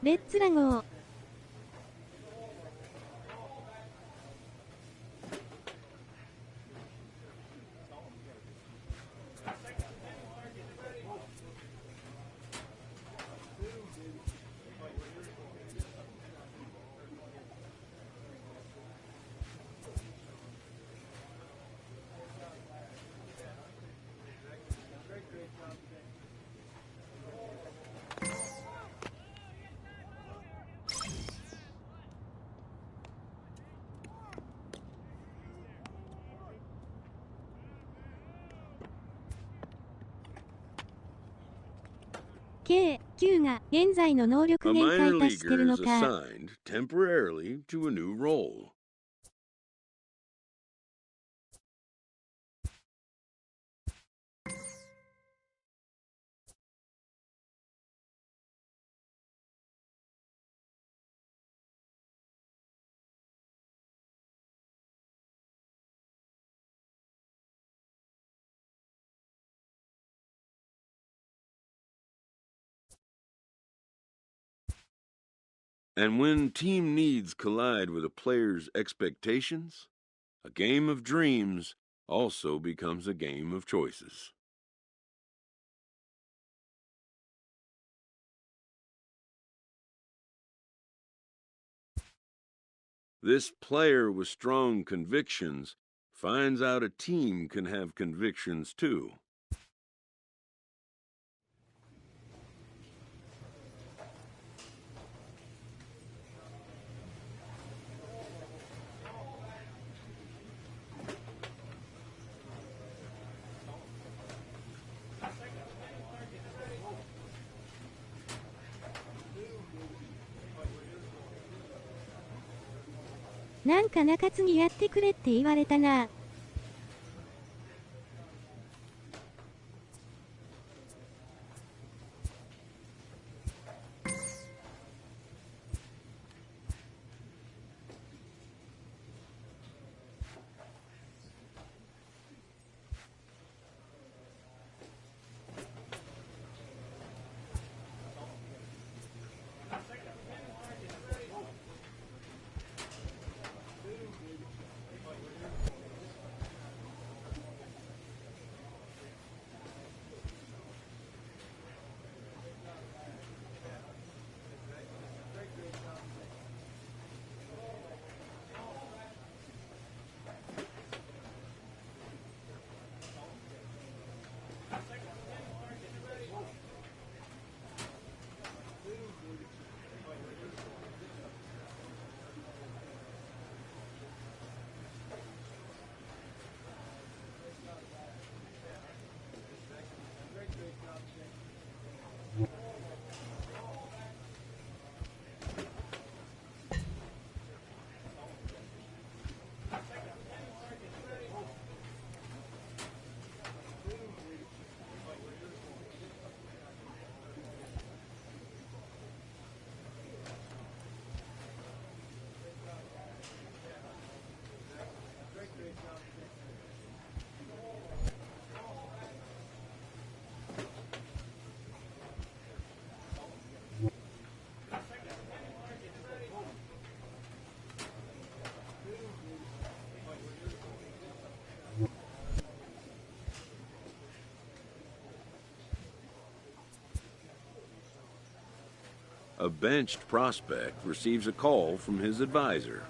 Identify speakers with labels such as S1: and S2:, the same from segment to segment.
S1: レッツラゴー。K、Q が現在の能力
S2: A
S1: 限
S2: minor
S1: 界達してる
S2: leaguer
S1: の
S2: is
S1: か。
S2: assigned temporarily to a new role. And when team needs collide with a player's expectations, a game of dreams also becomes a game of choices. This player with strong convictions finds out a team can have convictions too.
S1: なんか中継ぎやってくれって言われたな。
S2: A benched prospect receives a call from his advisor.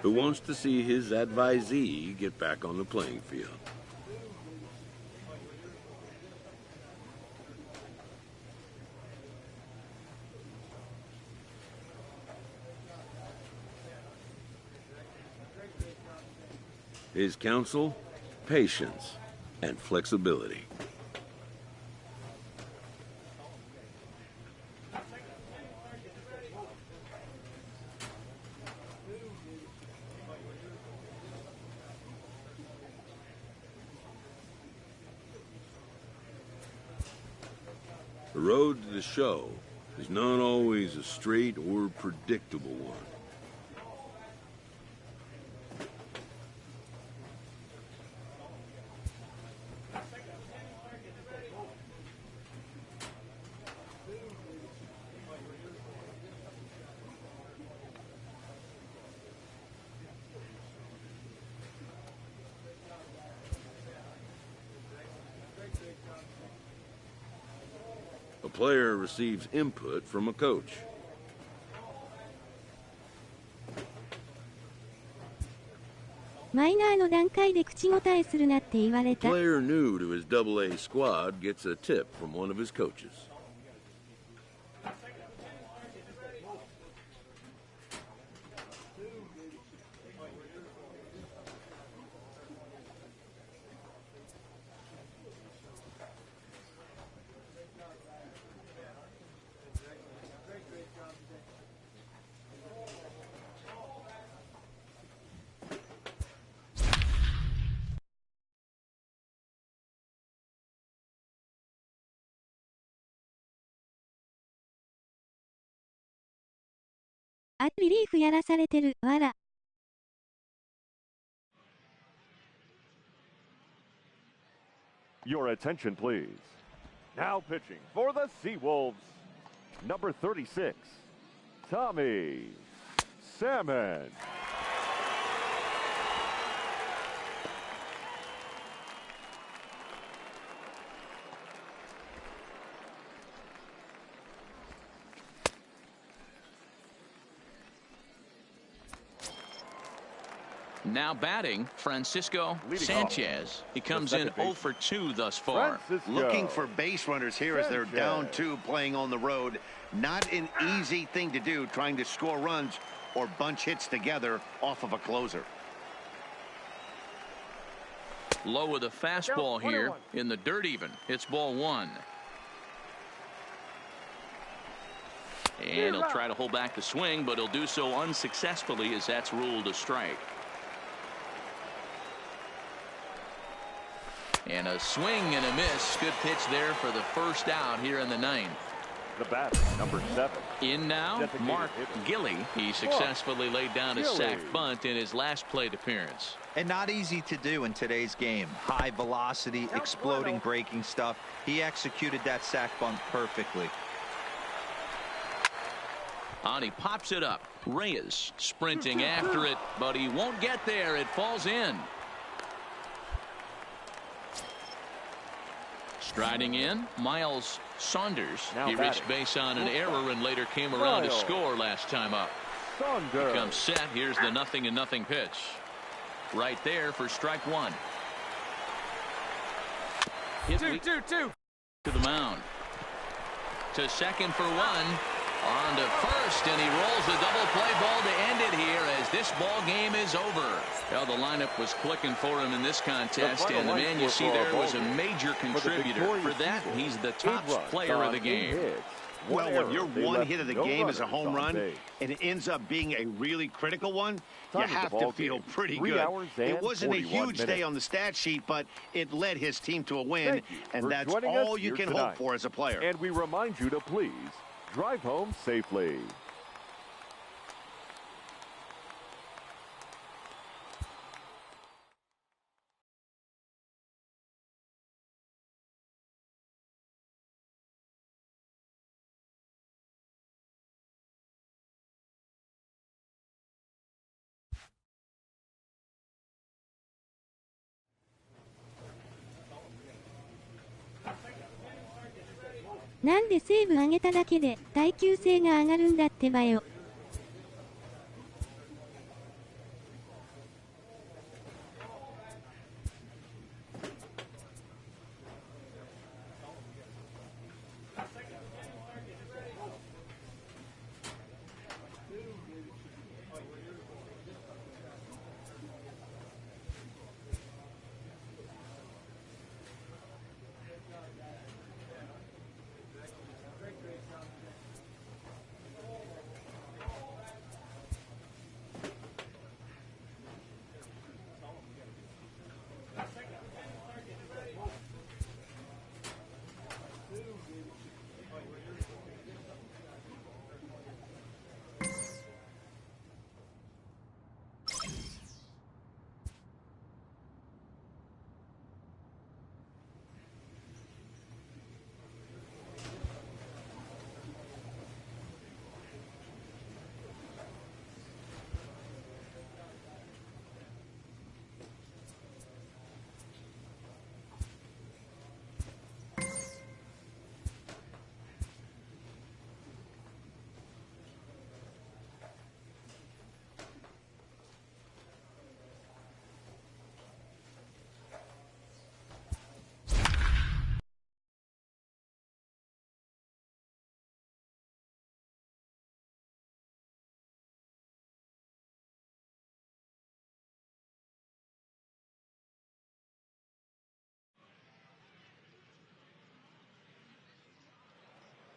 S2: Who wants to see his advisee get back on the playing field. His counsel, patience, and flexibility. The road to the show is not always a straight or predictable one. A player receives input from a coach.
S1: A
S2: player new to his AA squad gets a tip from one of his coaches.
S3: Your attention, please. Now pitching for the Seawolves, number 36, Tommy Salmon.
S4: Now batting, Francisco Sanchez. He comes in 0 for 2 thus far.
S5: Looking for base runners here as they're down 2 playing on the road. Not an easy thing to do, trying to score runs or bunch hits together off of a closer.
S4: Low with a fastball here in the dirt even. It's ball 1. And he'll try to hold back the swing, but he'll do so unsuccessfully as that's ruled a strike. And a swing and a miss. Good pitch there for the first out here in the 9th.
S3: The batter, number 7.
S4: In now, Mark Gilly. He successfully laid down a sac bunt in his last plate appearance.
S6: And not easy to do in today's game. High velocity, exploding breaking stuff. He executed that sac bunt perfectly.
S4: And he pops it up. Reyes sprinting after it, but he won't get there. It falls in. Striding in, Miles Saunders. He reached base on an error and later came around to score last time up. He comes set. Here's the 0-0 pitch. Right there for strike 1. Hit 2-2 to the mound. To second for 1. On to first, and he rolls the double play ball to end it here as this ball game is over. Well, the lineup was clicking for him in this contest, and the man you see there was a major contributor. For that, he's the top player of the game.
S5: Well, when your one hit of the game is a home run, and it ends up being a really critical one, you have to feel pretty good. It wasn't a huge day on the stat sheet, but it led his team to a win, and that's all you can hope for as a player.
S3: And we remind you to please drive home safely.
S1: なんでセーブ上げただけで耐久性が上がるんだってばよ。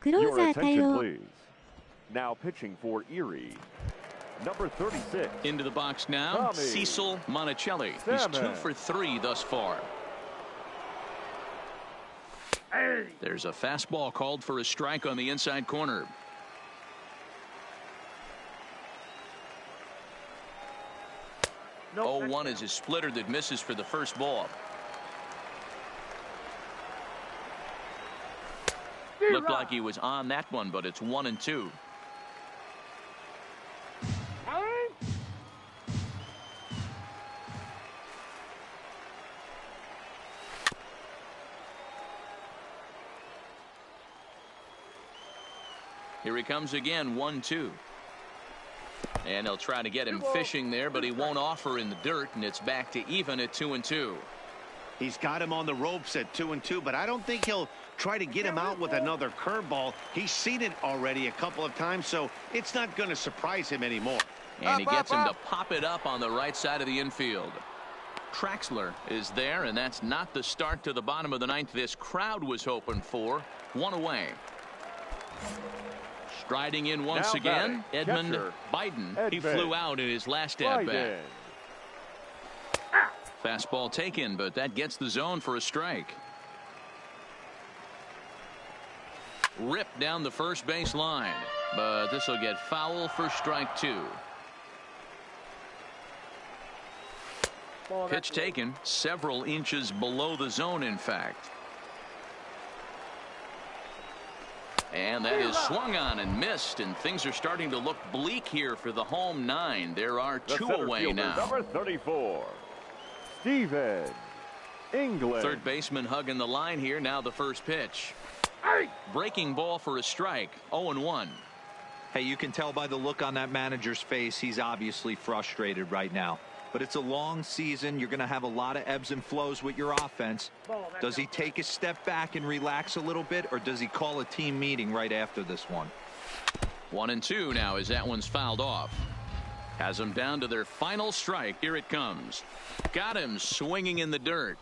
S1: クロー
S3: Your
S1: ザー対
S3: attention,
S1: 応。
S3: please. Now pitching for Erie. Number 36.
S4: Into the box now,
S3: Tommy.
S4: Cecil Monticelli. He's 2 for 3 thus far. There's a fastball called for a strike on the inside corner.
S3: No,
S4: 0-1 is a splitter that misses for the first ball. Looked like he was on that one, but it's 1-2. Here he comes again, 1-2. And they'll try to get him fishing there, but he won't offer in the dirt, and it's back to even at 2-2.
S5: He's got him on the ropes at 2-2, but I don't think he'll try to get him out with another curveball. He's seen it already a couple of times, so it's not going to surprise him anymore.
S4: And he gets him to pop it up on the right side of the infield. Traxler is there, and that's not the start to the bottom of the ninth this crowd was hoping for. 1 away. Striding in once again, Edmund Biden. He flew out in his last at-bat. Fastball taken, but that gets the zone for a strike. Ripped down the first base line, but this will get foul for strike 2. Pitch taken, several inches below the zone, in fact. And that is swung on and missed, and things are starting to look bleak here for the home 9. There are 2 away now.
S3: Number 34, Steven England.
S4: Third baseman hugging the line here. Now the first pitch. Breaking ball for a strike. 0-1.
S6: Hey, you can tell by the look on that manager's face, he's obviously frustrated right now. But it's a long season. You're going to have a lot of ebbs and flows with your offense. Does he take a step back and relax a little bit, or does he call a team meeting right after this one?
S4: 1-2 now as that one's fouled off. Has them down to their final strike. Here it comes. Got him swinging in the dirt.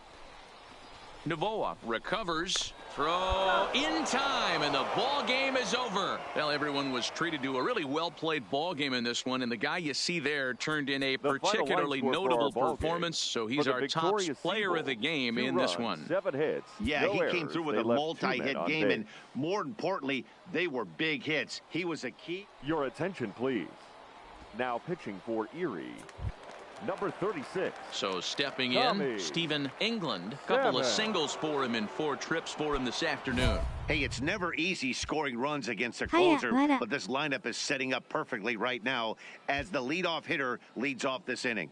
S4: Novoa recovers. Throw in time, and the ball game is over. Well, everyone was treated to a really well-played ball game in this one, and the guy you see there turned in a particularly notable performance, so he's our top player of the game in this one.
S3: 7 hits.
S5: Yeah, he came through with a multi-hit game, and more importantly, they were big hits. He was a key.
S3: Your attention, please. Now pitching for Erie, number 36.
S4: So stepping
S3: Tommy.
S4: in, Stephen England. Couple of singles for him in 4 trips for him this afternoon.
S5: Hey, it's never easy scoring runs against a closer, but this lineup is setting up perfectly right now as the leadoff hitter leads off this inning.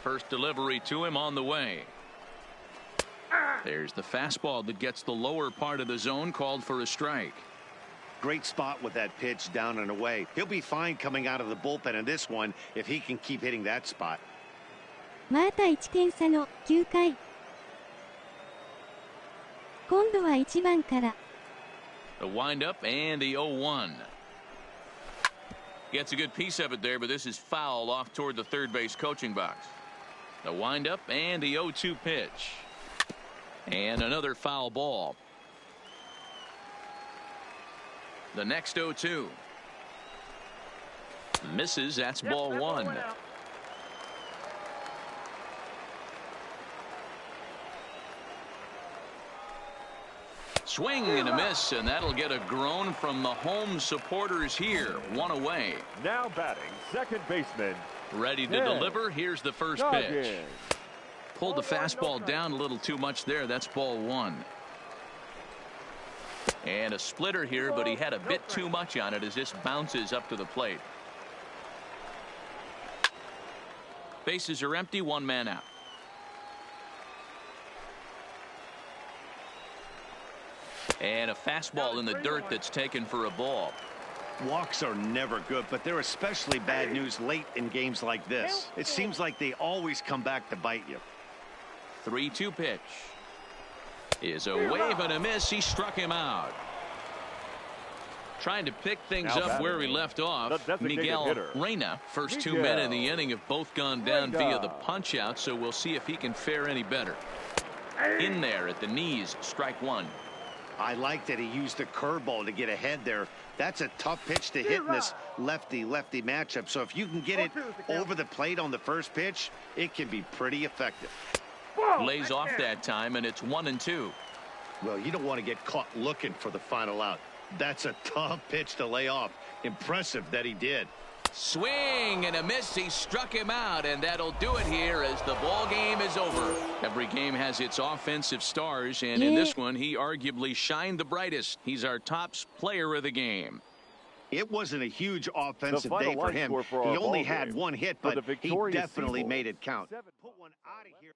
S4: First delivery to him on the way. There's the fastball that gets the lower part of the zone, called for a strike.
S5: Great spot with that pitch down and away. He'll be fine coming out of the bullpen in this one if he can keep hitting that spot.
S1: また1点差の9回。今度は1番から。
S4: The windup and the 0-1. Gets a good piece of it there, but this is foul off toward the third base coaching box. The windup and the 0-2 pitch. And another foul ball. The next 0-2. Misses. That's ball 1. Swing and a miss, and that'll get a groan from the home supporters here. 1 away.
S3: Now batting, second baseman.
S4: Ready to deliver. Here's the first pitch. Pulled the fastball down a little too much there. That's ball 1. And a splitter here, but he had a bit too much on it as this bounces up to the plate. Bases are empty, 1 man out. And a fastball in the dirt that's taken for a ball.
S5: Walks are never good, but they're especially bad news late in games like this. It seems like they always come back to bite you.
S4: 3-2 pitch is a wave and a miss. He struck him out. Trying to pick things
S3: Now
S4: up where
S3: batting,
S4: we left off.
S3: the designated
S4: Miguel
S3: hitter,
S4: Reyna. First 2
S3: Miguel
S4: men in the inning have both gone down
S3: Reyna.
S4: via the punch out, so we'll see if he can fare any better. In there at the knees, strike one.
S5: I like that he used the curveball to get ahead there. That's a tough pitch to hit in this lefty-lefty matchup. So if you can get it over the plate on the first pitch, it can be pretty effective.
S4: Lays off that time, and it's 1-2.
S5: Well, you don't want to get caught looking for the final out. That's a tough pitch to lay off. Impressive that he did.
S4: Swing and a miss. He struck him out, and that'll do it here as the ball game is over. Every game has its offensive stars, and in this one, he arguably shined the brightest. He's our top player of the game.
S5: It wasn't a huge offensive
S3: final
S5: day for
S3: line
S5: him.
S3: score for
S5: He
S3: our
S5: only
S3: ball
S5: had
S3: game.
S5: one hit,
S3: For
S5: but
S3: the
S5: he
S3: victorious
S5: definitely
S3: Seagull.
S5: made it count. Put one out of here.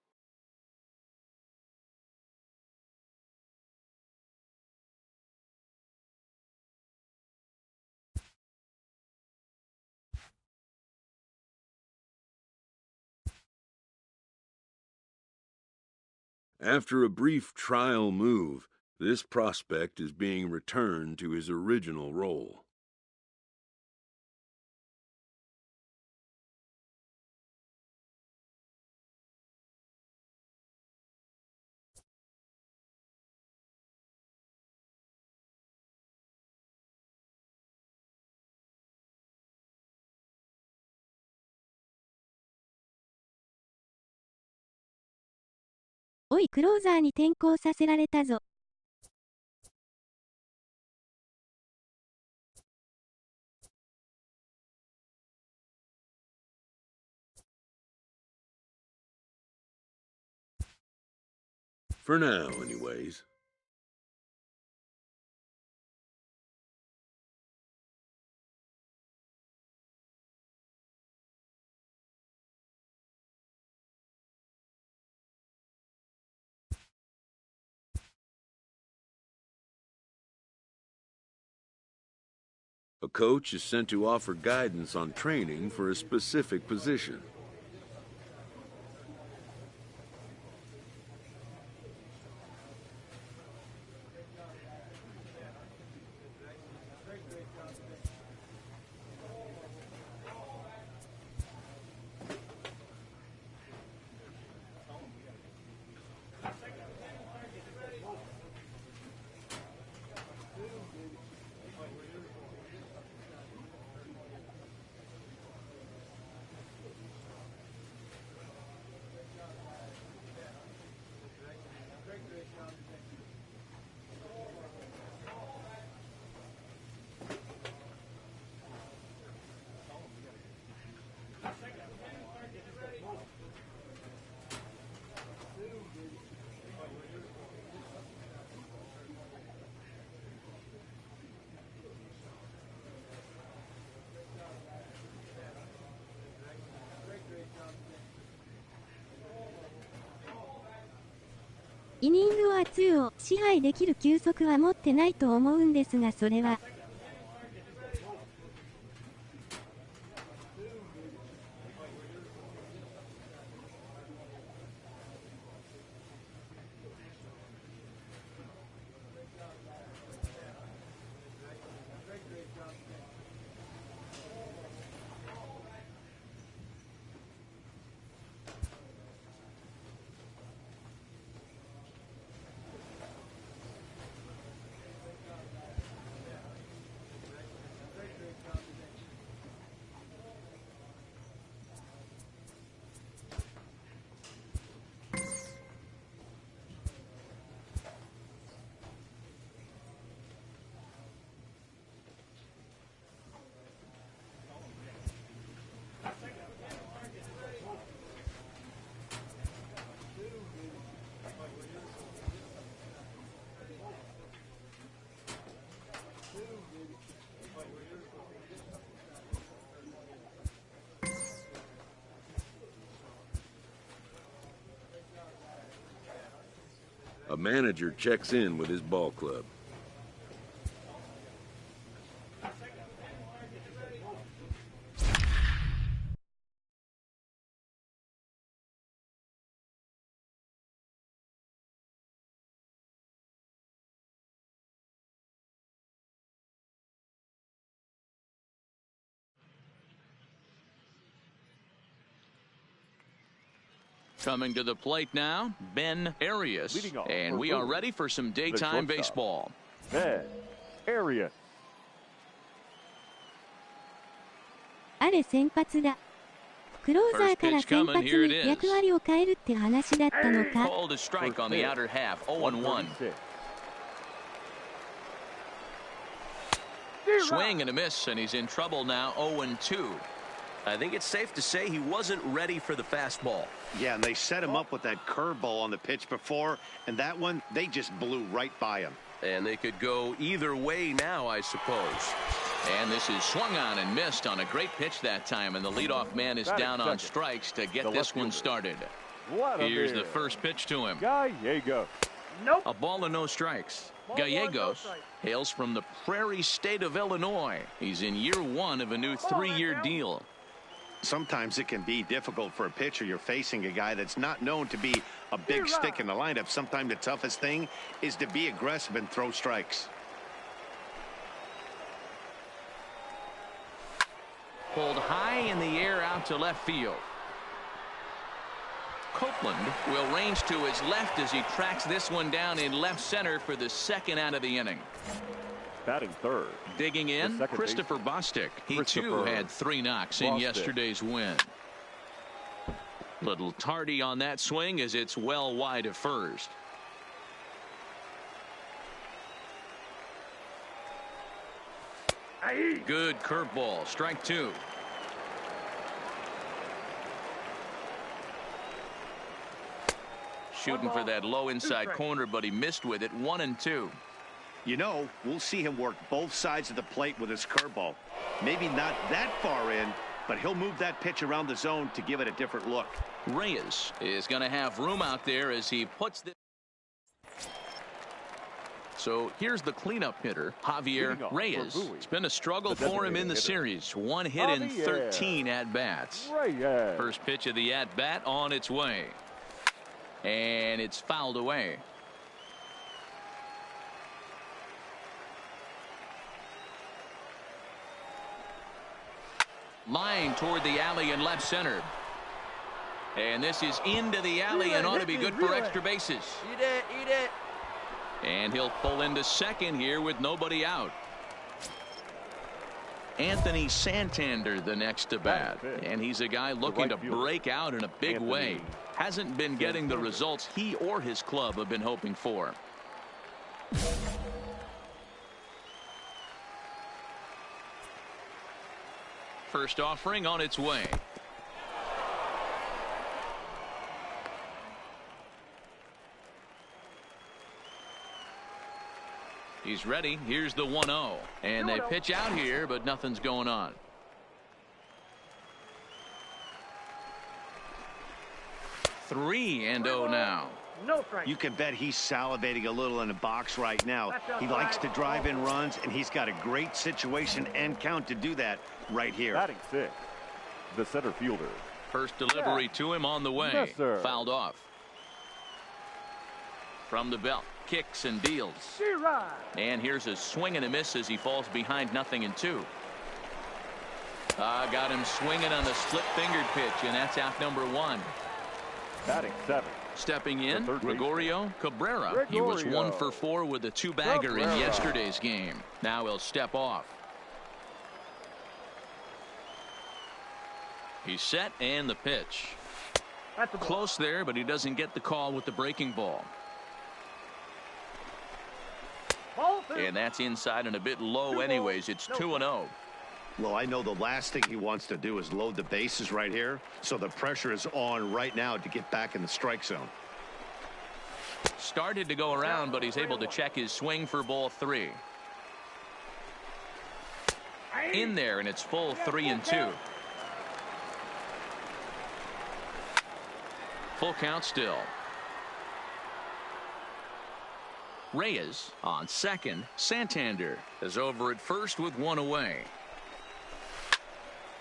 S2: After a brief trial move, this prospect is being returned to his original role.
S1: おい、クローザーに転向させられたぞ。
S2: For now, anyways. A coach is sent to offer guidance on training for a specific position.
S1: イニングは2を支配できる球速は持ってないと思うんですが、それは
S2: A manager checks in with his ball club.
S4: Coming to the plate now, Ben Arias. And we are ready for some daytime baseball.
S3: Ben Arias.
S1: あれ先発だ。クローザーから先発に役割を変えるって話だったのか。
S4: Called a strike on the outer half, 0-1. Swing and a miss, and he's in trouble now, 0-2.
S7: I think it's safe to say he wasn't ready for the fastball.
S5: Yeah, and they set him up with that curveball on the pitch before, and that one, they just blew right by him.
S7: And they could go either way now, I suppose.
S4: And this is swung on and missed on a great pitch that time, and the leadoff man is down on strikes to get this one started. Here's the first pitch to him.
S3: Gallegos.
S4: A ball and no strikes. Gallegos hails from the prairie state of Illinois. He's in year one of a new 3-year deal.
S5: Sometimes it can be difficult for a pitcher. You're facing a guy that's not known to be a big stick in the lineup. Sometimes the toughest thing is to be aggressive and throw strikes.
S4: Pulled high in the air out to left field. Copeland will range to his left as he tracks this one down in left center for the second out of the inning.
S3: Batting third.
S4: Digging in, Christopher Bostic. He too had 3 knocks in yesterday's win. Little tardy on that swing as it's well wide of first. Good curveball, strike 2. Shooting for that low inside corner, but he missed with it, 1-2.
S5: You know, we'll see him work both sides of the plate with his curveball. Maybe not that far in, but he'll move that pitch around the zone to give it a different look.
S4: Reyes is going to have room out there as he puts this. So here's the cleanup hitter, Javier Reyes. It's been a struggle for him in the series. 1 hit in 13 at-bats. First pitch of the at-bat on its way. And it's fouled away. Line toward the alley in left center. And this is into the alley and ought to be good for extra bases.
S7: Eat it.
S4: And he'll pull into second here with nobody out. Anthony Santander the next to bat. And he's a guy looking to break out in a big way. Hasn't been getting the results he or his club have been hoping for. First offering on its way. He's ready. Here's the 1-0. And they pitch out here, but nothing's going on. Three and 0 now.
S5: You can bet he's salivating a little in the box right now. He likes to drive in runs, and he's got a great situation and count to do that right here.
S3: Batting 6, the center fielder.
S4: First delivery to him on the way. Fouled off. From the belt, kicks and deals. And here's a swing and a miss as he falls behind 0-2. Got him swinging on the slip-fingered pitch, and that's out number 1.
S3: Batting 7.
S4: Stepping in, Gregorio Cabrera. He was 1 for 4 with a 2-bagger in yesterday's game. Now he'll step off. He's set, and the pitch. Close there, but he doesn't get the call with the breaking ball. And that's inside and a bit low anyways. It's 2-0.
S5: Well, I know the last thing he wants to do is load the bases right here, so the pressure is on right now to get back in the strike zone.
S4: Started to go around, but he's able to check his swing for ball 3. In there, and it's full 3-2. Full count still. Reyes on second. Santander is over at first with 1 away.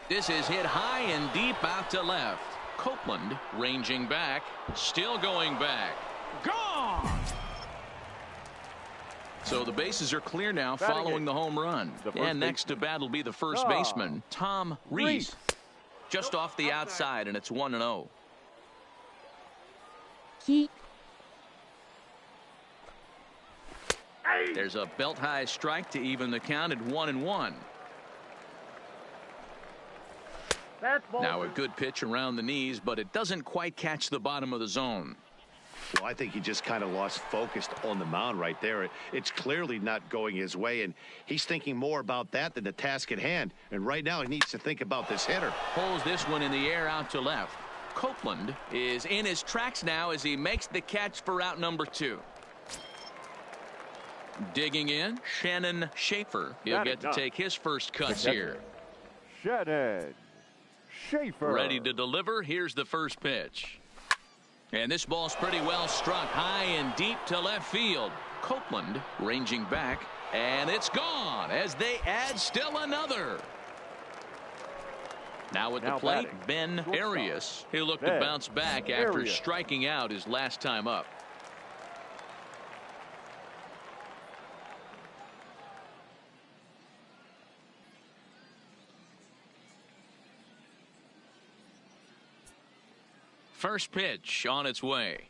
S4: This is hit high and deep out to left. Copeland ranging back, still going back. Gone! So the bases are clear now following the home run. And next to bat will be the first baseman, Tom Reese. Just off the outside, and it's 1-0.
S1: き。
S4: There's a belt-high strike to even the count at 1-1. Now a good pitch around the knees, but it doesn't quite catch the bottom of the zone.
S5: Well, I think he just kind of lost focus on the mound right there. It's clearly not going his way, and he's thinking more about that than the task at hand. And right now he needs to think about this hitter.
S4: Pulls this one in the air out to left. Copeland is in his tracks now as he makes the catch for out number 2. Digging in, Shannon Schaefer. He'll get to take his first cuts here.
S3: Shannon Schaefer.
S4: Ready to deliver. Here's the first pitch. And this ball's pretty well struck high and deep to left field. Copeland ranging back, and it's gone as they add still another. Now at the plate, Ben Arias. He'll look to bounce back after striking out his last time up. First pitch on its way.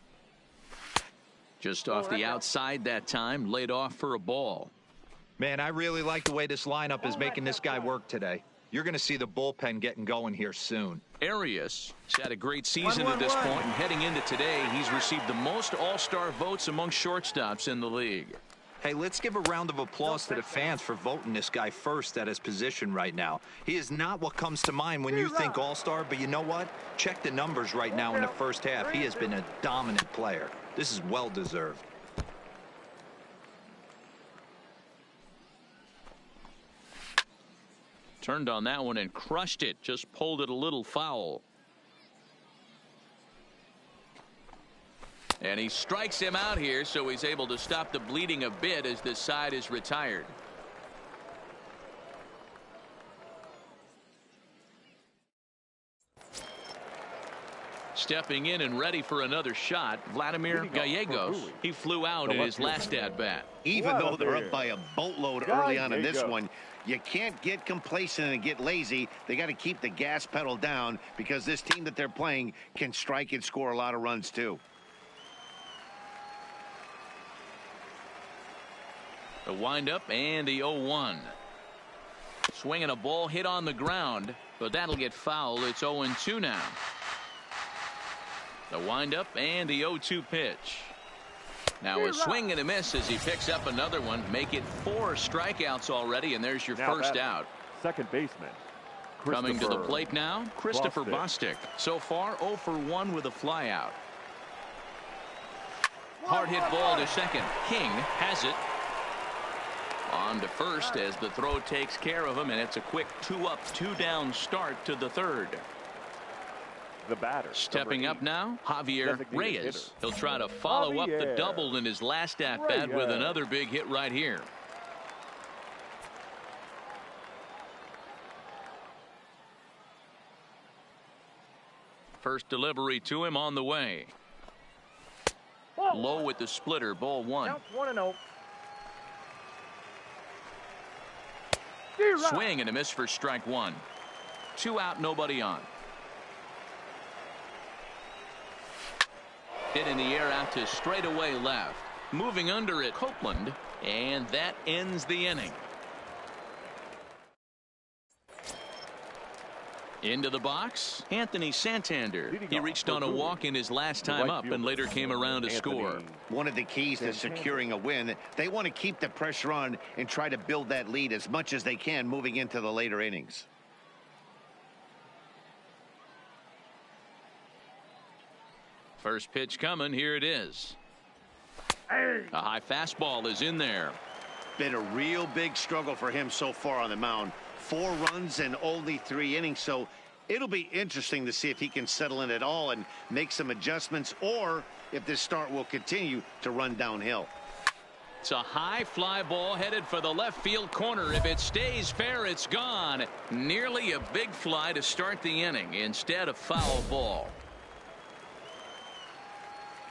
S4: Just off the outside that time, laid off for a ball.
S6: Man, I really like the way this lineup is making this guy work today. You're going to see the bullpen getting going here soon.
S4: Arias has had a great season to this point, and heading into today, he's received the most all-star votes among shortstops in the league.
S6: Hey, let's give a round of applause to the fans for voting this guy first at his position right now. He is not what comes to mind when you think all-star, but you know what? Check the numbers right now in the first half. He has been a dominant player. This is well-deserved.
S4: Turned on that one and crushed it. Just pulled it a little foul. And he strikes him out here, so he's able to stop the bleeding a bit as this side is retired. Stepping in and ready for another shot, Vladimir Gallegos. He flew out in his last at-bat.
S5: Even though they're up by a boatload early on in this one, you can't get complacent and get lazy. They got to keep the gas pedal down because this team that they're playing can strike and score a lot of runs too.
S4: The windup and the 0-1. Swinging a ball hit on the ground, but that'll get foul. It's 0-2 now. The windup and the 0-2 pitch. Now a swing and a miss as he picks up another one. Make it 4 strikeouts already, and there's your first out.
S3: Second baseman.
S4: Coming to the plate now, Christopher Bostic. So far 0 for 1 with a flyout. Hard hit ball to second. King has it. On to first as the throw takes care of him, and it's a quick 2-up, 2-down start to the third.
S3: The batter.
S4: Stepping up now, Javier Reyes. He'll try to follow up the double in his last at-bat with another big hit right here. First delivery to him on the way. Low with the splitter, ball 1.
S3: Counts 1-0.
S4: Swing and a miss for strike 1. 2 out, nobody on. Hit in the air out to straightaway left. Moving under it, Copeland, and that ends the inning. Into the box, Anthony Santander. He reached on a walk in his last time up and later came around to score.
S5: One of the keys to securing a win, they want to keep the pressure on and try to build that lead as much as they can moving into the later innings.
S4: First pitch coming, here it is. A high fastball is in there.
S5: Been a real big struggle for him so far on the mound. 4 runs and only 3 innings, so it'll be interesting to see if he can settle in at all and make some adjustments, or if this start will continue to run downhill.
S4: It's a high fly ball headed for the left field corner. If it stays fair, it's gone. Nearly a big fly to start the inning. Instead, a foul ball.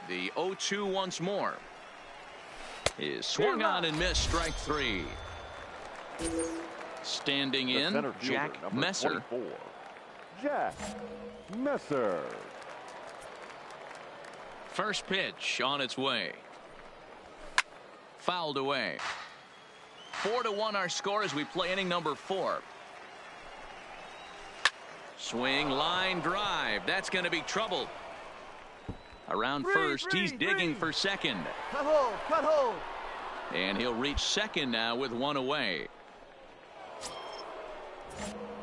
S4: The 0-2 once more is swung on and missed, strike 3. Standing in, Jack Messer.
S3: Jack Messer.
S4: First pitch on its way. Fouled away. 4-1 our score as we play inning number 4. Swing, line drive. That's going to be trouble. Around first, he's digging for second.
S8: Cut hold.
S4: And he'll reach second now with one away.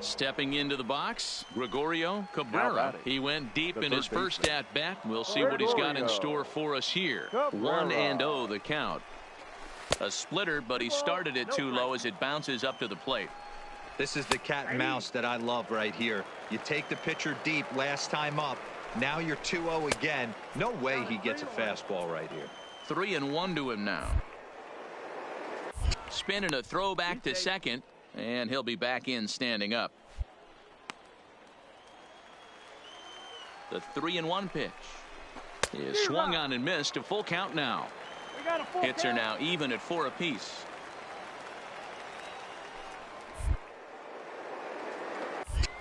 S4: Stepping into the box, Gregorio Cabrera. He went deep in his first at-bat. We'll see what he's got in store for us here. 1-0 the count. A splitter, but he started it too low as it bounces up to the plate.
S6: This is the cat and mouse that I love right here. You take the pitcher deep last time up. Now you're 2-0 again. No way he gets a fastball right here.
S4: 3-1 to him now. Spinning a throw back to second, and he'll be back in standing up. The 3-1 pitch is swung on and missed. A full count now. Hits are now even at 4 apiece.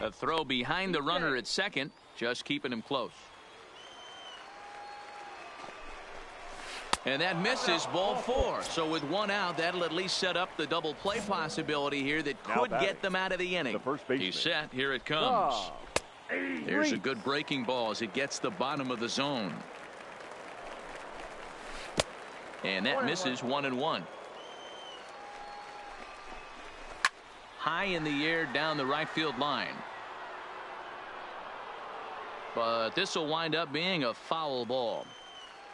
S4: A throw behind the runner at second, just keeping him close. And that misses, ball 4. So with one out, that'll at least set up the double play possibility here that could get them out of the inning. He's set. Here it comes. There's a good breaking ball as it gets the bottom of the zone. And that misses 1-1. High in the air down the right field line. But this will wind up being a foul ball.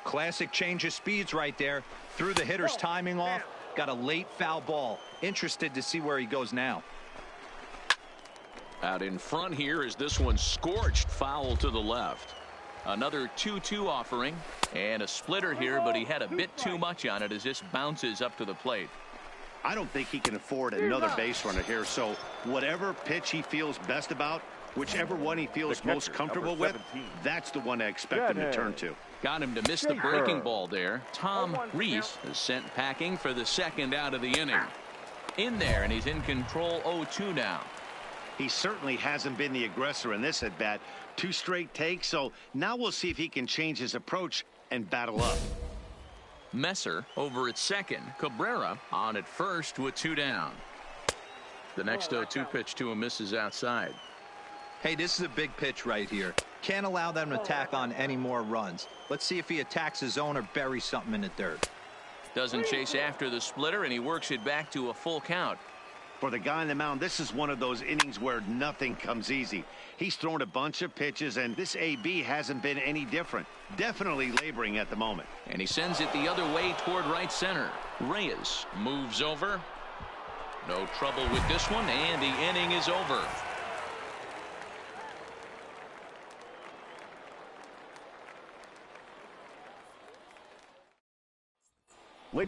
S6: Classic change of speeds right there. Threw the hitter's timing off. Got a late foul ball. Interested to see where he goes now.
S4: Out in front here is this one scorched foul to the left. Another 2-2 offering and a splitter here, but he had a bit too much on it as this bounces up to the plate.
S5: I don't think he can afford another base runner here, so whatever pitch he feels best about, whichever one he feels most comfortable with, that's the one I expect him to turn to.
S4: Got him to miss the breaking ball there. Tom Reese is sent packing for the second out of the inning. In there, and he's in control 0-2 now.
S5: He certainly hasn't been the aggressor in this at bat. 2 straight takes, so now we'll see if he can change his approach and battle up.
S4: Messer over at second. Cabrera on at first with 2 down. The next 0-2 pitch to him misses outside.
S6: Hey, this is a big pitch right here. Can't allow them to tack on any more runs. Let's see if he attacks his zone or buries something in the dirt.
S4: Doesn't chase after the splitter, and he works it back to a full count.
S5: For the guy on the mound, this is one of those innings where nothing comes easy. He's thrown a bunch of pitches, and this AB hasn't been any different. Definitely laboring at the moment.
S4: And he sends it the other way toward right center. Reyes moves over. No trouble with this one, and the inning is over.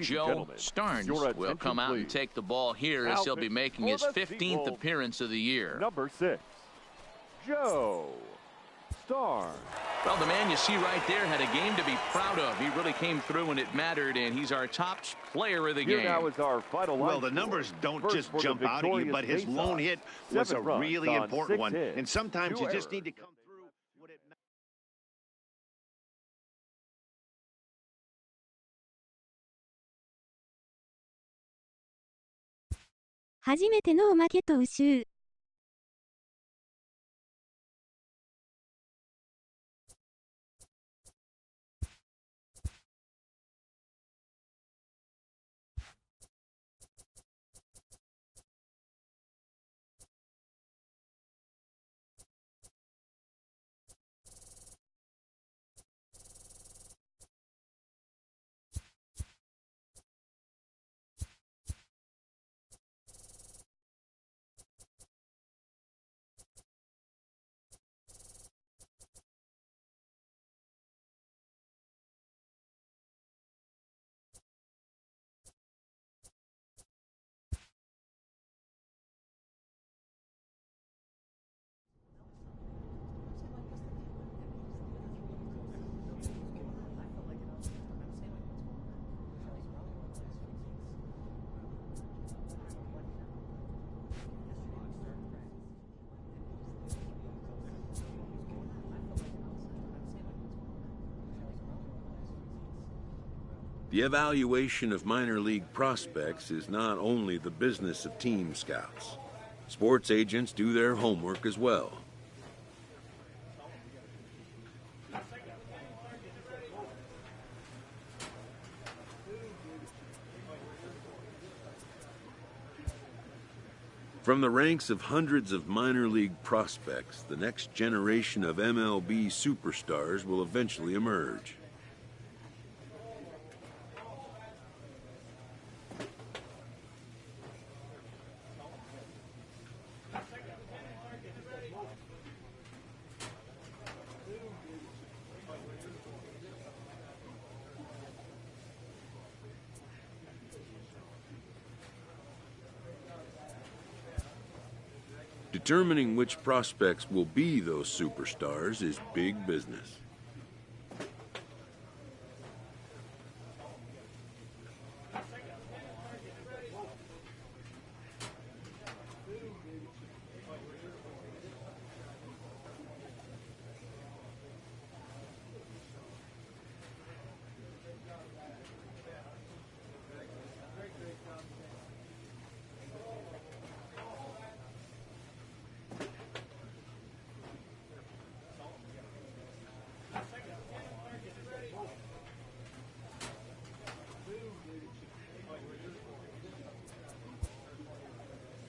S4: Joe Starnes will come out and take the ball here as he'll be making his 15th appearance of the year.
S3: Number 6, Joe Starnes.
S4: Well, the man you see right there had a game to be proud of. He really came through when it mattered, and he's our top player of the game.
S3: Here now is our final
S5: well, the numbers don't just jump out at you, but his lone hit was a really important one. And sometimes you just need to come through what it matters.
S1: 初めてのおまけとうしゅう。
S2: The evaluation of minor league prospects is not only the business of team scouts. Sports agents do their homework as well. From the ranks of hundreds of minor league prospects, the next generation of MLB superstars will eventually emerge. Determining which prospects will be those superstars is big business.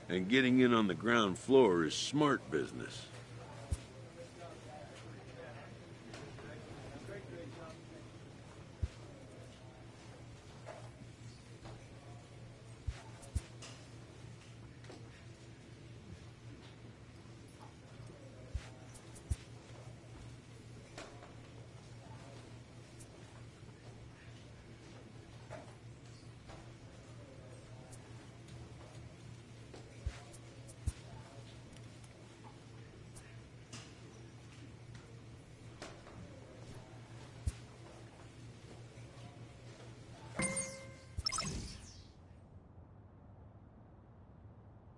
S2: And getting in on the ground floor is smart business.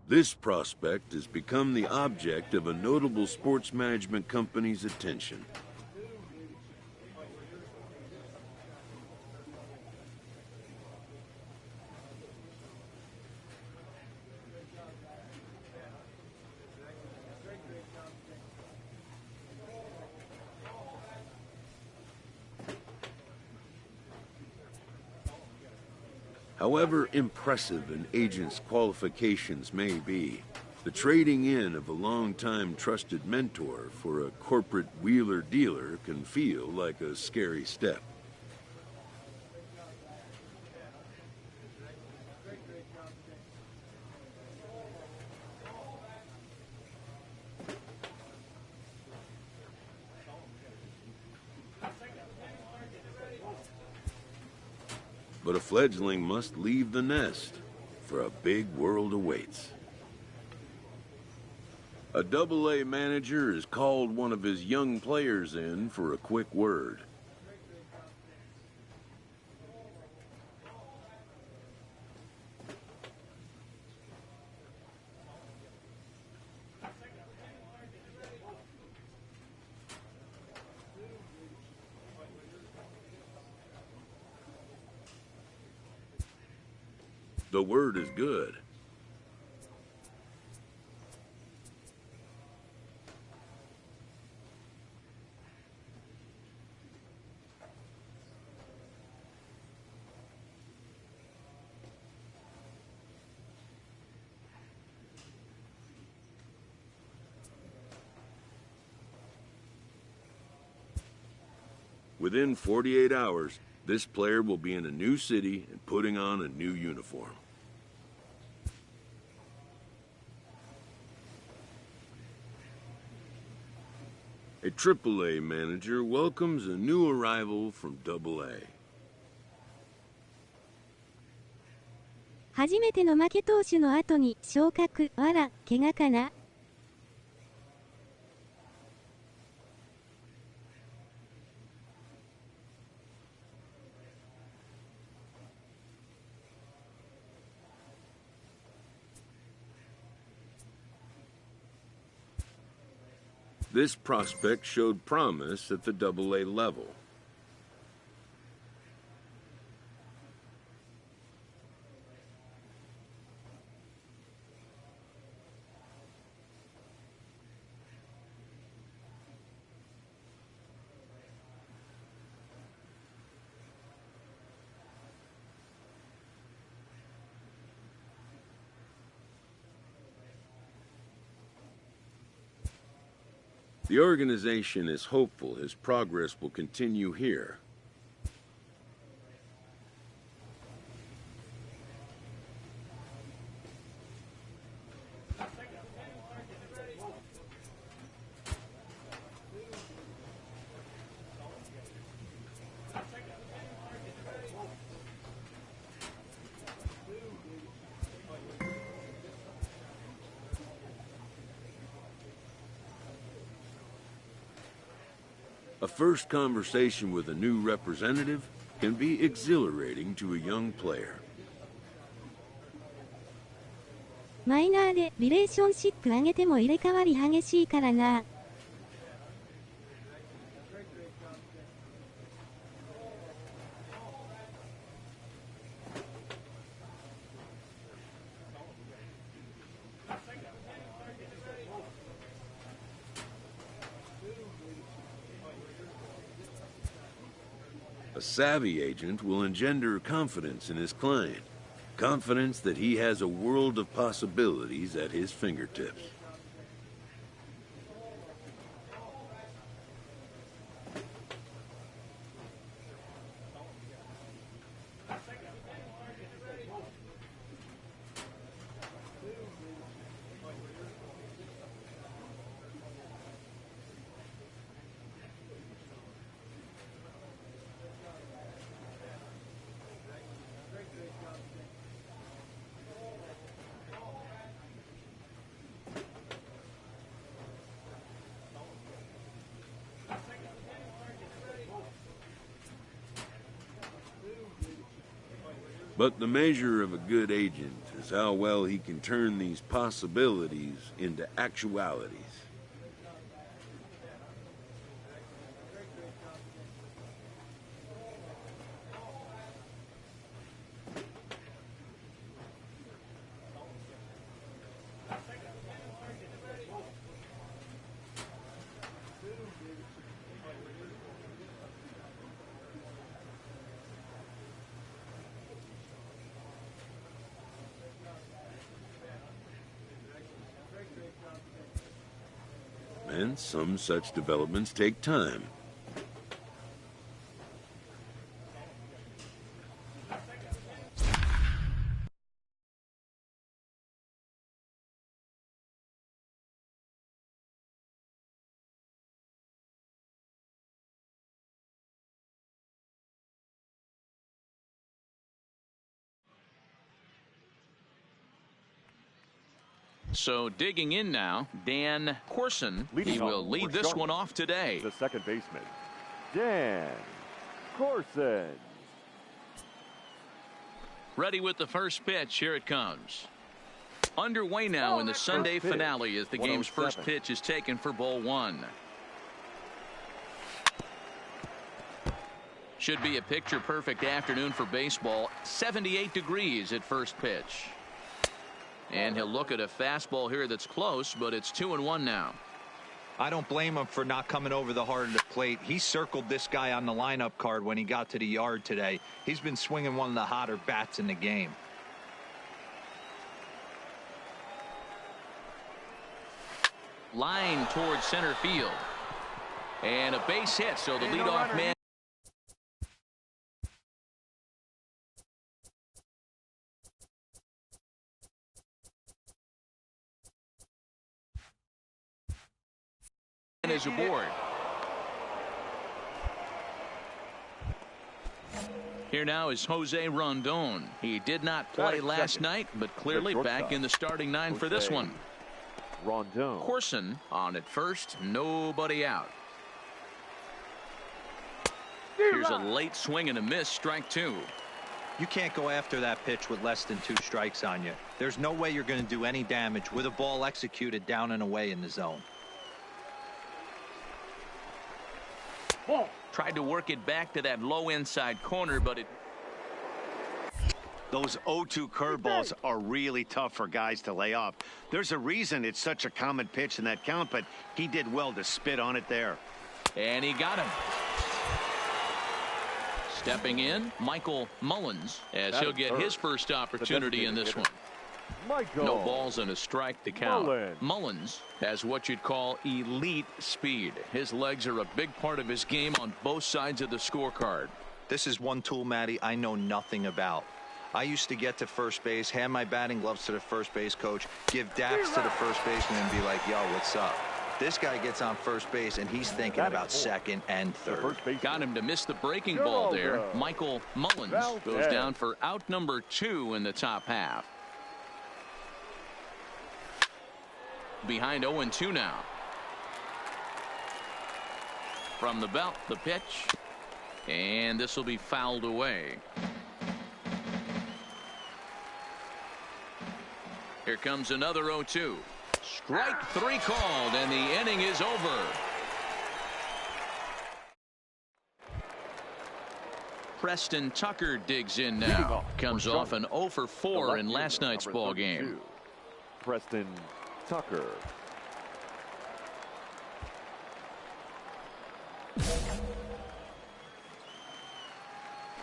S2: This prospect has become the object of a notable sports management company's attention. However impressive an agent's qualifications may be, the trading in of a long-time trusted mentor for a corporate wheeler-dealer can feel like a scary step. But a fledgling must leave the nest, for a big world awaits. A Double-A manager has called one of his young players in for a quick word. The word is good. Within 48 hours, this player will be in a new city and putting on a new uniform. A Triple-A manager welcomes a new arrival from Double-A.
S1: 初めての負け投手の後に昇格、わら、怪我かな。
S2: This prospect showed promise at the Double-A level. The organization is hopeful his progress will continue here. A first conversation with a new representative can be exhilarating to a young player.
S1: マイナーでリレーションシップ上げても入れ替わり激しいからな。
S2: A savvy agent will engender confidence in his client, confidence that he has a world of possibilities at his fingertips. But the measure of a good agent is how well he can turn these possibilities into actualities. And some such developments take time.
S4: So digging in now, Dan Corson. He will lead this one off today.
S3: The second baseman, Dan Corson.
S4: Ready with the first pitch. Here it comes. Underway now in the Sunday finale as the game's first pitch is taken for ball one. Should be a picture-perfect afternoon for baseball. 78 degrees at first pitch. And he'll look at a fastball here that's close, but it's 2-1 now.
S6: I don't blame him for not coming over the heart of the plate. He circled this guy on the lineup card when he got to the yard today. He's been swinging one of the hotter bats in the game.
S4: Line towards center field. And a base hit, so the leadoff man is aboard. Here now is Jose Rondon. He did not play last night, but clearly back in the starting nine for this one.
S3: Rondon.
S4: Corson on at first, nobody out. Here's a late swing and a miss, strike two.
S6: You can't go after that pitch with less than 2 strikes on you. There's no way you're going to do any damage with a ball executed down and away in the zone.
S4: Tried to work it back to that low inside corner, but it...
S5: Those 0-2 curveballs are really tough for guys to lay off. There's a reason it's such a common pitch in that count, but he did well to spit on it there.
S4: And he got him. Stepping in, Michael Mullins, as he'll get his first opportunity in this one. No balls and a strike to count. Mullins has what you'd call elite speed. His legs are a big part of his game on both sides of the scorecard.
S6: This is one tool, Matty, I know nothing about. I used to get to first base, hand my batting gloves to the first base coach, give daps to the first baseman and be like, yo, what's up? This guy gets on first base and he's thinking about second and third.
S4: Got him to miss the breaking ball there. Michael Mullins goes down for out number 2 in the top half. Behind 0-2 now. From the belt, the pitch. And this will be fouled away. Here comes another 0-2. Strike 3 called, and the inning is over. Preston Tucker digs in now. Comes off an 0 for 4 in last night's ball game.
S3: Preston Tucker.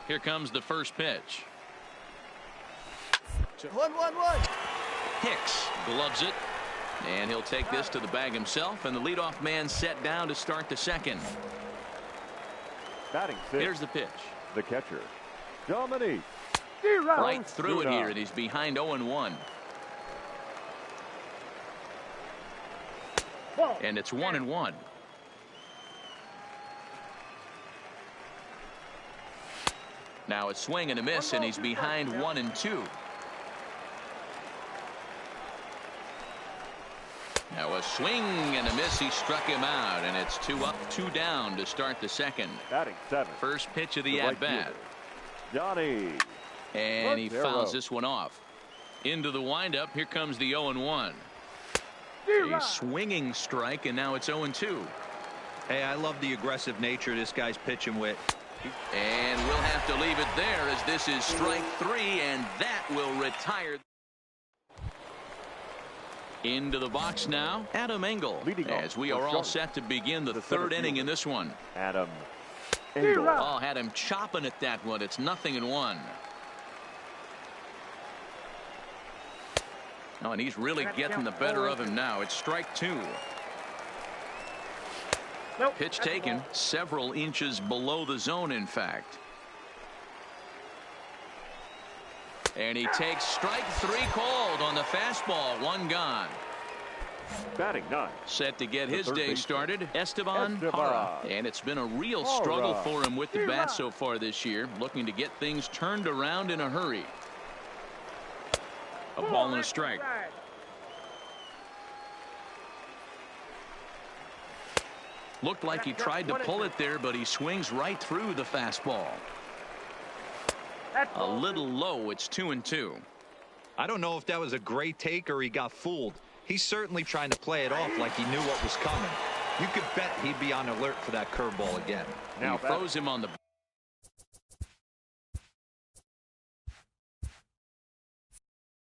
S4: Here comes the first pitch.
S8: 1-1-1.
S4: Hicks gloves it, and he'll take this to the bag himself, and the leadoff man set down to start the second.
S3: Batting 6.
S4: Here's the pitch.
S3: The catcher, Dominique.
S4: Right through it here, and he's behind 0-1. And it's 1-1. Now a swing and a miss, and he's behind 1-2. Now a swing and a miss. He struck him out, and it's 2 up, 2 down to start the second.
S3: Batting 7.
S4: First pitch of the at-bat.
S3: Johnny.
S4: And he fouls this one off. Into the windup. Here comes the 0-1. A swinging strike, and now it's 0-2.
S6: Hey, I love the aggressive nature this guy's pitching with.
S4: And we'll have to leave it there, as this is strike 3, and that will retire. Into the box now, Adam Engel, as we are all set to begin the third inning in this one.
S3: Adam Engel.
S4: Oh, had him chopping at that one. It's 0-1. Oh, and he's really getting the better of him now. It's strike 2. Pitch taken several inches below the zone, in fact. And he takes strike 3 called on the fastball. 1 gone.
S3: Batting 9.
S4: Set to get his day started, Esteban Para. And it's been a real struggle for him with the bat so far this year, looking to get things turned around in a hurry. A ball and a strike. Looked like he tried to pull it there, but he swings right through the fastball. A little low. It's 2-2.
S6: I don't know if that was a great take or he got fooled. He's certainly trying to play it off like he knew what was coming. You could bet he'd be on alert for that curveball again.
S4: Now he throws him on the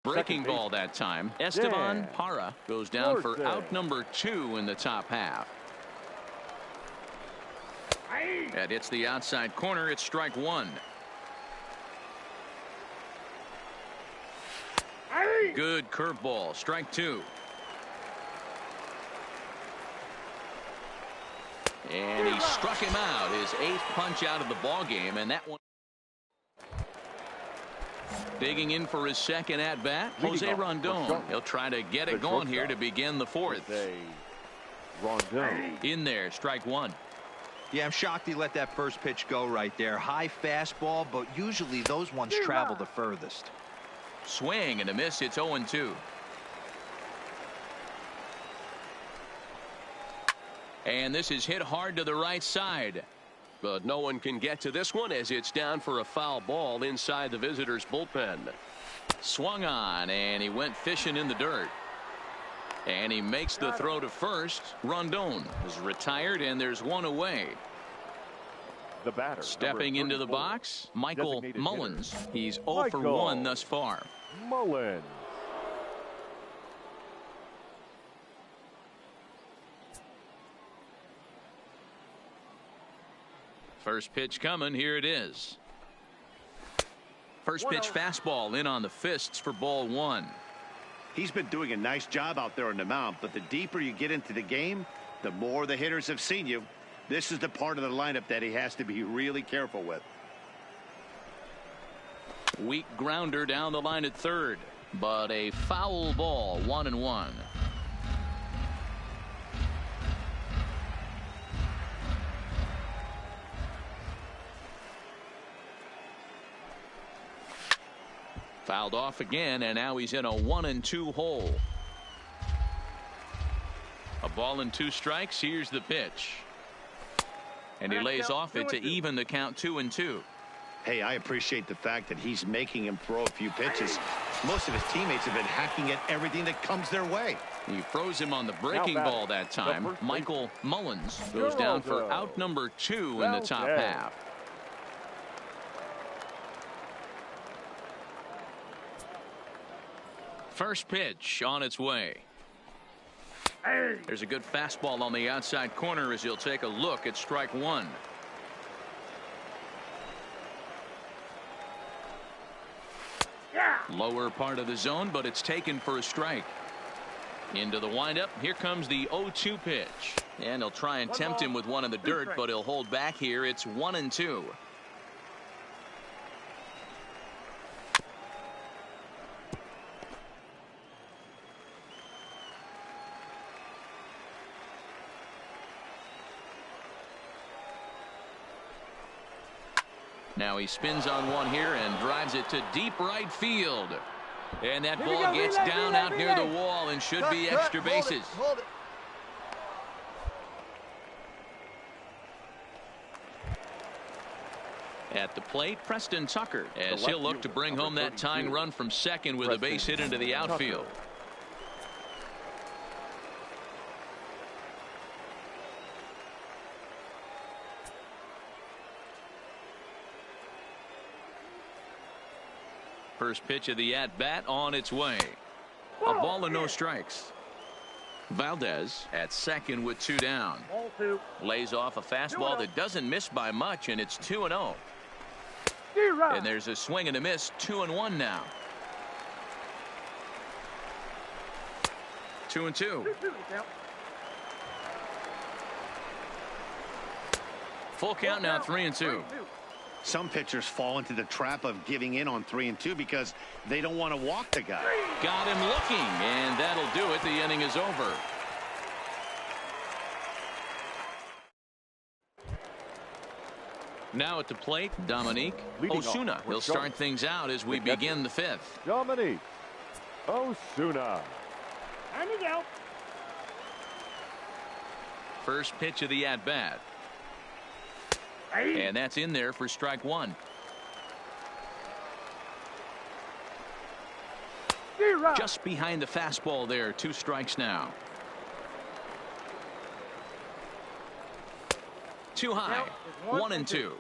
S4: breaking ball that time. Esteban Para goes down for out number 2 in the top half. That hits the outside corner. It's strike 1. Good curveball. Strike 2. And he struck him out. His 8th punch out of the ball game, and that one. Digging in for his second at bat, Jose Rondon. He'll try to get it going here to begin the 4th. In there, strike 1.
S6: Yeah, I'm shocked he let that first pitch go right there. High fastball, but usually those ones travel the furthest.
S4: Swing and a miss. It's 0-2. And this is hit hard to the right side.
S7: But no one can get to this one, as it's down for a foul ball inside the visitor's bullpen.
S4: Swung on, and he went fishing in the dirt. And he makes the throw to first. Rondon is retired, and there's one away.
S3: The batter,
S4: stepping into the box, Michael Mullins. He's 0 for 1 thus far.
S3: Mullins.
S4: First pitch coming. Here it is. First pitch fastball in on the fists for ball 1.
S5: He's been doing a nice job out there on the mound, but the deeper you get into the game, the more the hitters have seen you. This is the part of the lineup that he has to be really careful with.
S4: Weak grounder down the line at third, but a foul ball, 1-1. Fouled off again, and now he's in a 1-2 hole. A ball and 2 strikes. Here's the pitch. And he lays off it to even the count 2-2.
S5: Hey, I appreciate the fact that he's making him throw a few pitches. Most of his teammates have been hacking at everything that comes their way.
S4: He froze him on the breaking ball that time. Michael Mullins goes down for out number 2 in the top half. First pitch on its way. There's a good fastball on the outside corner as he'll take a look at strike 1. Lower part of the zone, but it's taken for a strike. Into the windup. Here comes the 0-2 pitch. And he'll try and tempt him with one in the dirt, but he'll hold back here. It's 1-2. Now he spins on one here and drives it to deep right field. And that ball gets down out near the wall and should be extra bases.
S8: Hold it.
S4: At the plate, Preston Tucker, as he'll look to bring home that tying run from second with a base hit into the outfield. First pitch of the at-bat on its way. A ball and no strikes. Valdez at second with 2 down. Lays off a fastball that doesn't miss by much, and it's 2-0. And there's a swing and a miss, 2-1 now. 2-2. Full count now, 3-2.
S5: Some pitchers fall into the trap of giving in on 3-2 because they don't want to walk the guy.
S4: Got him looking, and that'll do it. The inning is over. Now at the plate, Dominique Osuna. He'll start things out as we begin the 5th.
S3: Dominique Osuna.
S4: First pitch of the at-bat. And that's in there for strike 1. Just behind the fastball there. 2 strikes now. Too high. 1-2.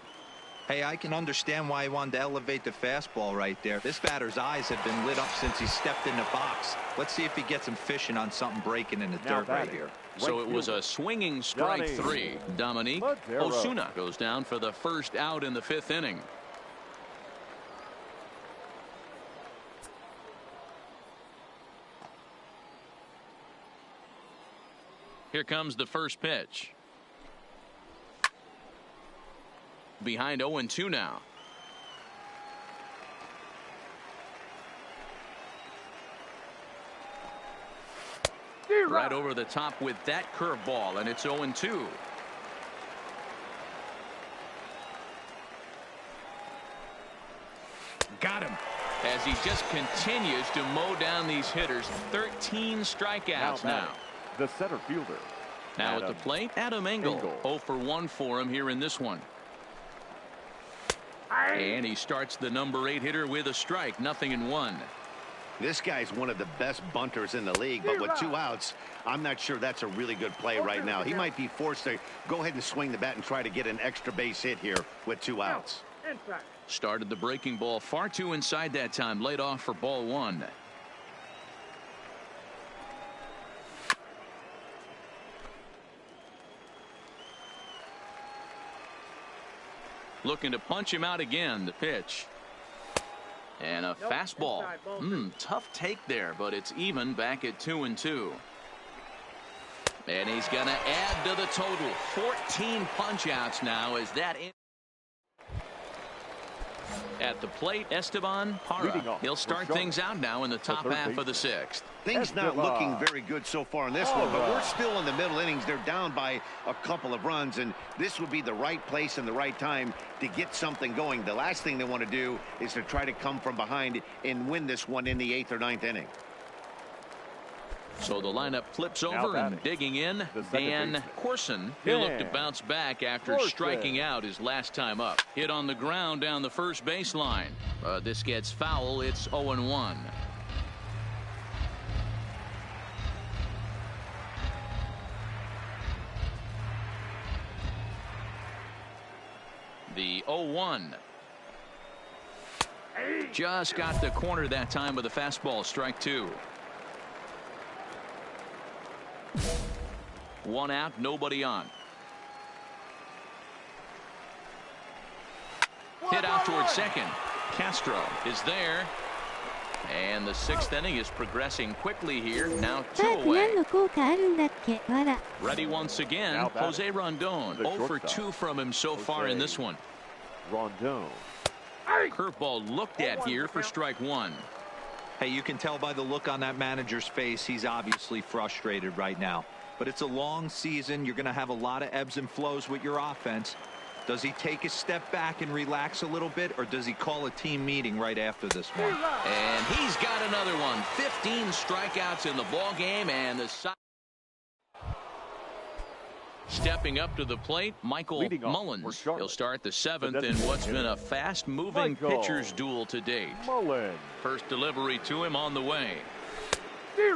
S6: Hey, I can understand why he wanted to elevate the fastball right there. This batter's eyes have been lit up since he stepped in the box. Let's see if he gets him fishing on something breaking in the dirt right here.
S4: So it was a swinging strike 3. Dominique Osuna goes down for the first out in the 5th inning. Here comes the first pitch. Behind 0-2 now. Right over the top with that curveball, and it's 0-2. Got him. As he just continues to mow down these hitters. 13 strikeouts now.
S3: The center fielder.
S4: Now at the plate, Adam Engel. 0 for 1 for him here in this one. And he starts the number 8 hitter with a strike. 0-1.
S5: This guy's one of the best bunters in the league, but with 2 outs, I'm not sure that's a really good play right now. He might be forced to go ahead and swing the bat and try to get an extra base hit here with 2 outs.
S4: Started the breaking ball far too inside that time. Laid off for ball 1. Looking to punch him out again. The pitch. And a fastball. Tough take there, but it's even back at 2-2. And he's going to add to the total. 14 punch-outs now as that... At the plate, Esteban Para. He'll start things out now in the top half of the sixth.
S5: Things not looking very good so far in this one, but we're still in the middle innings. They're down by a couple of runs, and this would be the right place and the right time to get something going. The last thing they want to do is to try to come from behind and win this one in the 8th or 9th inning.
S4: So the lineup flips over and digging in, Dan Corson. He'll look to bounce back after striking out his last time up. Hit on the ground down the first baseline. This gets foul. It's 0-1. The 0-1. Just got the corner that time with a fastball. Strike two. One out, nobody on. Hit out towards second. Castro is there. And the 6th inning is progressing quickly here. Now 2 away. Ready once again, Jose Rondon. 0 for 2 from him so far in this one.
S3: Rondon.
S4: Curveball looked at here for strike one.
S6: Hey, you can tell by the look on that manager's face, he's obviously frustrated right now. But it's a long season. You're going to have a lot of ebbs and flows with your offense. Does he take a step back and relax a little bit, or does he call a team meeting right after this one?
S4: And he's got another one. 15 strikeouts in the ball game, and the stepping up to the plate, Michael Mullins. He'll start the 7th in what's been a fast-moving pitcher's duel to date. First delivery to him on the way.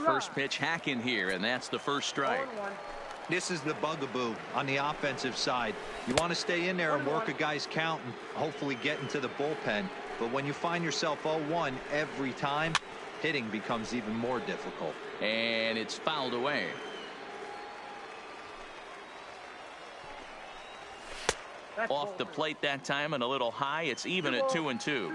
S4: First pitch hacking here, and that's the first strike.
S6: This is the bugaboo on the offensive side. You want to stay in there and work a guy's count and hopefully get into the bullpen. But when you find yourself 0-1 every time, hitting becomes even more difficult.
S4: And it's fouled away. Off the plate that time and a little high. It's even at 2-2.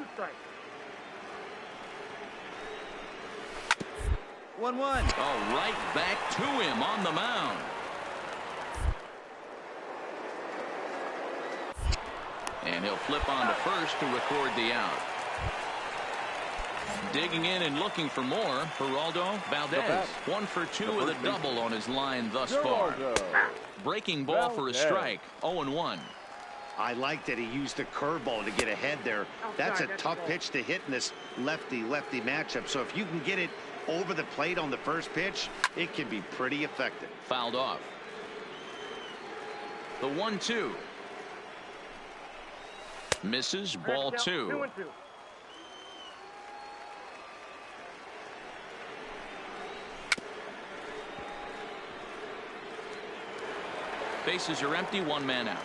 S6: 1-1.
S4: Oh, right back to him on the mound. And he'll flip on to first to record the out. Digging in and looking for more, Geraldo Valdez. 1 for 2 with a double on his line thus far. Breaking ball for a strike. 0-1.
S5: I like that he used the curveball to get ahead there. That's a tough pitch to hit in this lefty-lefty matchup. So if you can get it over the plate on the first pitch, it can be pretty effective.
S4: Fouled off. The 1-2. Misses, ball 2. Bases are empty, 1 man out.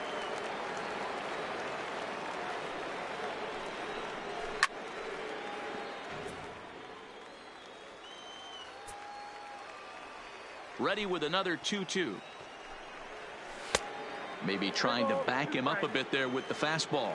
S4: Ready with another 2-2. Maybe trying to back him up a bit there with the fastball.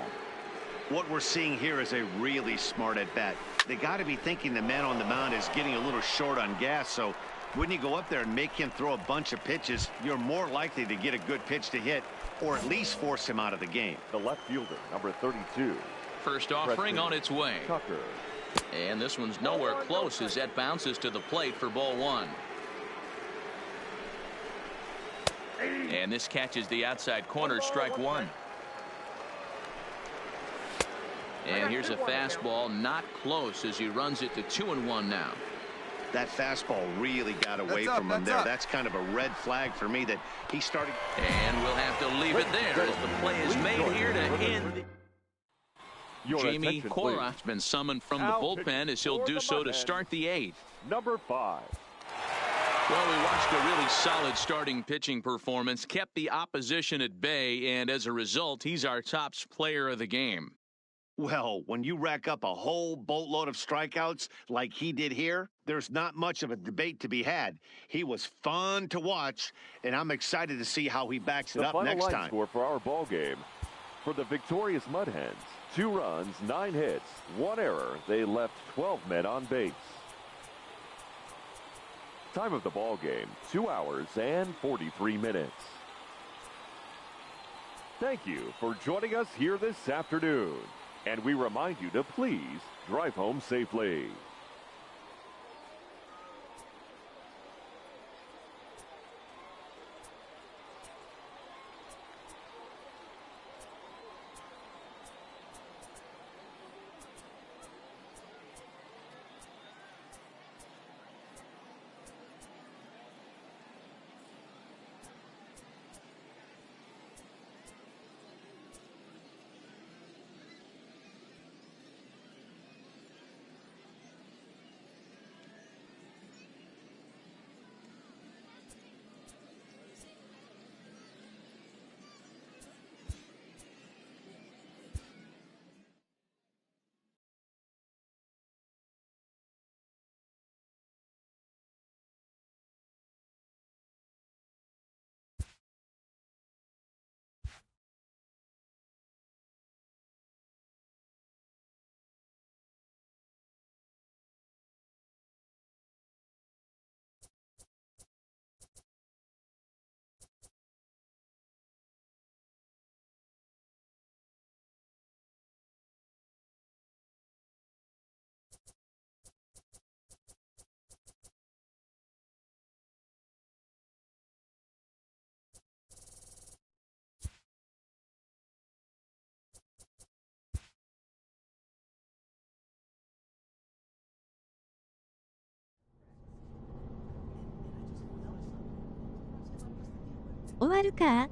S5: What we're seeing here is a really smart at bat. They got to be thinking the man on the mound is getting a little short on gas. So when you go up there and make him throw a bunch of pitches, you're more likely to get a good pitch to hit or at least force him out of the game.
S3: The left fielder, number 32.
S4: First offering on its way.
S3: Tucker.
S4: And this one's nowhere close as that bounces to the plate for ball 1. And this catches the outside corner, strike 1. And here's a fastball, not close as he runs it to 2-1 now.
S5: That fastball really got away from him there. That's kind of a red flag for me that he started.
S4: And we'll have to leave it there as the play is made here to end. Jamie Cora's been summoned from the bullpen as he'll do so to start the 8th.
S3: Number 5.
S4: Well, we watched a really solid starting pitching performance, kept the opposition at bay, and as a result, he's our top player of the game.
S5: Well, when you rack up a whole boatload of strikeouts like he did here, there's not much of a debate to be had. He was fun to watch, and I'm excited to see how he backs it up next time.
S3: The final line score for our ball game. For the victorious Mud Hens, 2 runs, 9 hits, 1 error. They left 12 men on base. Time of the ball game, 2 hours and 43 minutes. Thank you for joining us here this afternoon. And we remind you to please drive home safely.
S1: 終わるか？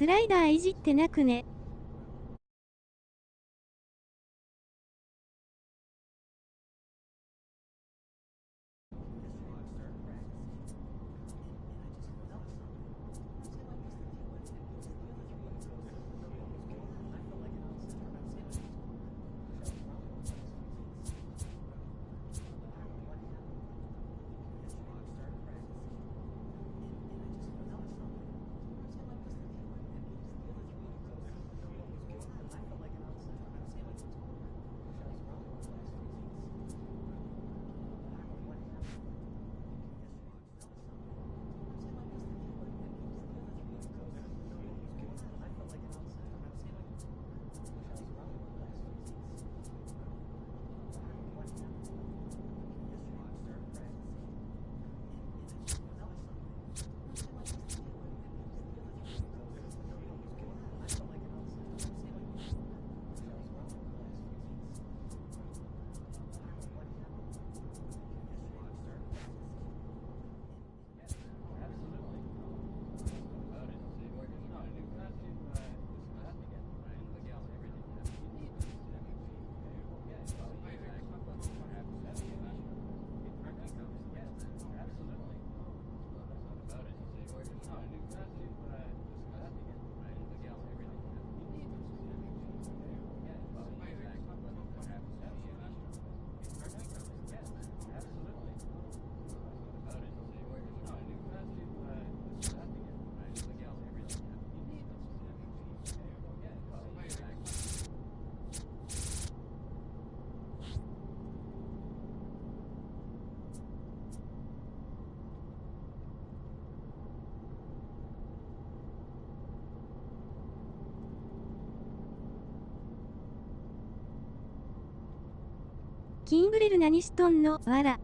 S1: スライダーいじってなくね。キングレル何しとんのわら。